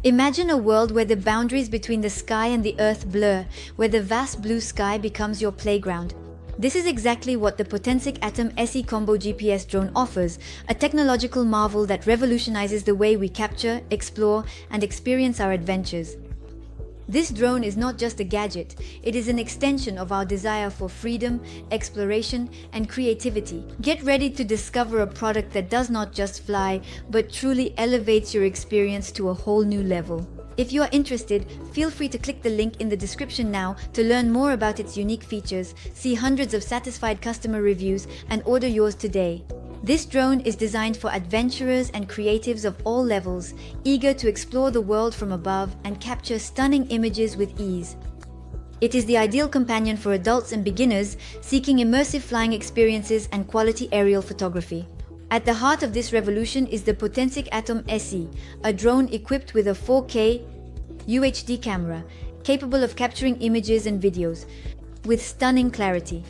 Imagine a world where the boundaries between the sky and the earth blur, where the vast blue sky becomes your playground. This is exactly what the Potensic Atom SE Combo GPS drone offers, a technological marvel that revolutionizes the way we capture, explore, and experience our adventures. This drone is not just a gadget, it is an extension of our desire for freedom, exploration, and creativity. Get ready to discover a product that does not just fly, but truly elevates your experience to a whole new level. If you are interested, feel free to click the link in the description now to learn more about its unique features, see hundreds of satisfied customer reviews, and order yours today. This drone is designed for adventurers and creatives of all levels, eager to explore the world from above and capture stunning images with ease. It is the ideal companion for adults and beginners seeking immersive flying experiences and quality aerial photography. At the heart of this revolution is the Potensic Atom SE, a drone equipped with a 4K UHD camera, capable of capturing images and videos with stunning clarity.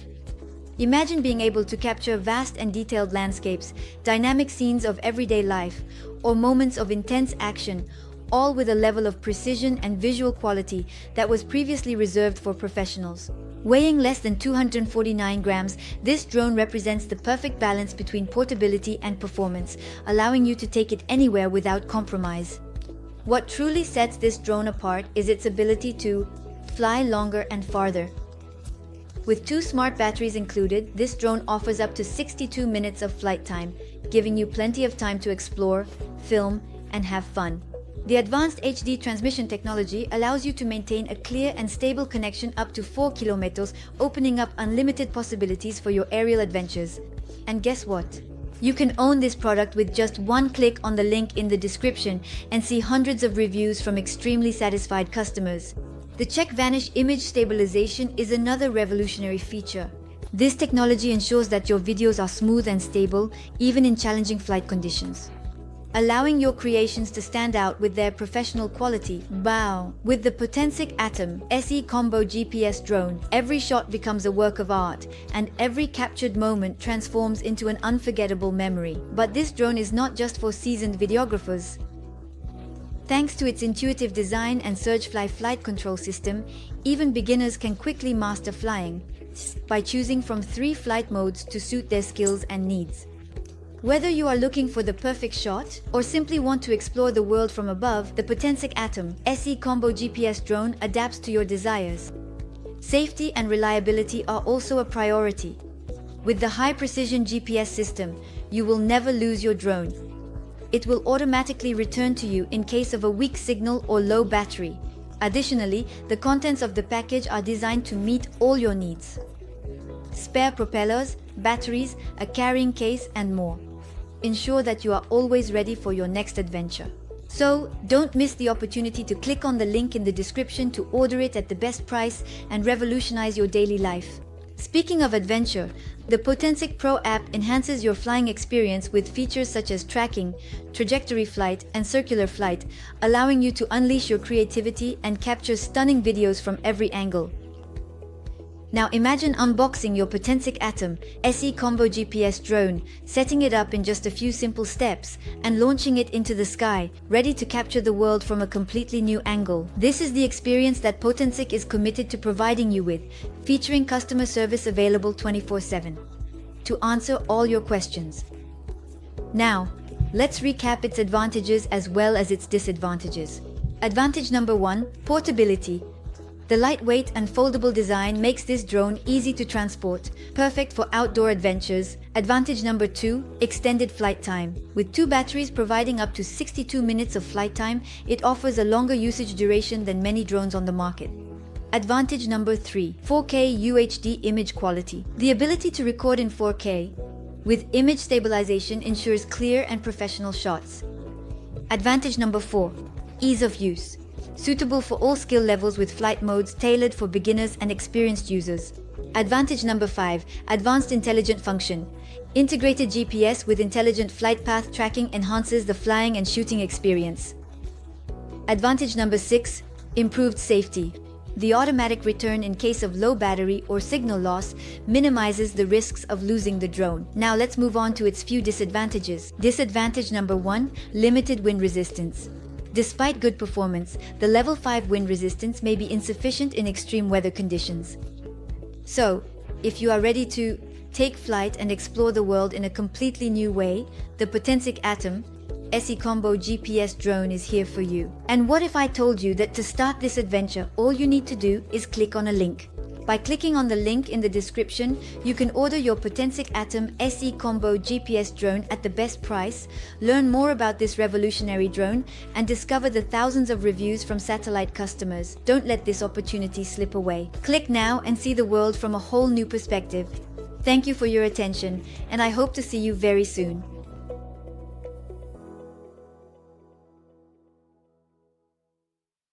Imagine being able to capture vast and detailed landscapes, dynamic scenes of everyday life, or moments of intense action, all with a level of precision and visual quality that was previously reserved for professionals. Weighing less than 249 grams, this drone represents the perfect balance between portability and performance, allowing you to take it anywhere without compromise. What truly sets this drone apart is its ability to fly longer and farther. With 2 smart batteries included, this drone offers up to 62 minutes of flight time, giving you plenty of time to explore, film, and have fun. The advanced HD transmission technology allows you to maintain a clear and stable connection up to 4 kilometers, opening up unlimited possibilities for your aerial adventures. And guess what? You can own this product with just one click on the link in the description and see hundreds of reviews from extremely satisfied customers. The ShakeVanish image stabilization is another revolutionary feature. This technology ensures that your videos are smooth and stable, even in challenging flight conditions, allowing your creations to stand out with their professional quality. Wow! With the Potensic Atom SE Combo GPS drone, every shot becomes a work of art, and every captured moment transforms into an unforgettable memory. But this drone is not just for seasoned videographers. Thanks to its intuitive design and Surgefly flight control system, even beginners can quickly master flying by choosing from 3 flight modes to suit their skills and needs. Whether you are looking for the perfect shot or simply want to explore the world from above, the Potensic Atom SE Combo GPS drone adapts to your desires. Safety and reliability are also a priority. With the high-precision GPS system, you will never lose your drone. It will automatically return to you in case of a weak signal or low battery. Additionally, the contents of the package are designed to meet all your needs: spare propellers, batteries, a carrying case, and more. Ensure that you are always ready for your next adventure. So, don't miss the opportunity to click on the link in the description to order it at the best price and revolutionize your daily life. Speaking of adventure, the Potensic Pro app enhances your flying experience with features such as tracking, trajectory flight, and circular flight, allowing you to unleash your creativity and capture stunning videos from every angle. Now imagine unboxing your Potensic Atom SE Combo GPS drone, setting it up in just a few simple steps, and launching it into the sky, ready to capture the world from a completely new angle. This is the experience that Potensic is committed to providing you with, featuring customer service available 24/7 to answer all your questions. Now, let's recap its advantages as well as its disadvantages. Advantage number 1, portability. The lightweight and foldable design makes this drone easy to transport, perfect for outdoor adventures. Advantage number 2, extended flight time. With 2 batteries providing up to 62 minutes of flight time, it offers a longer usage duration than many drones on the market. Advantage number 3, 4K UHD image quality. The ability to record in 4K with image stabilization ensures clear and professional shots. Advantage number 4, ease of use. Suitable for all skill levels with flight modes tailored for beginners and experienced users. Advantage number 5, advanced intelligent function. Integrated GPS with intelligent flight path tracking enhances the flying and shooting experience. Advantage number 6, improved safety. The automatic return in case of low battery or signal loss minimizes the risks of losing the drone. Now let's move on to its few disadvantages. Disadvantage number 1, limited wind resistance. Despite good performance, the level 5 wind resistance may be insufficient in extreme weather conditions. So, if you are ready to take flight and explore the world in a completely new way, the Potensic Atom SE Combo GPS drone is here for you. And what if I told you that to start this adventure, all you need to do is click on a link? By clicking on the link in the description, you can order your Potensic Atom SE Combo GPS drone at the best price, learn more about this revolutionary drone, and discover the thousands of reviews from satellite customers. Don't let this opportunity slip away. Click now and see the world from a whole new perspective. Thank you for your attention, and I hope to see you very soon.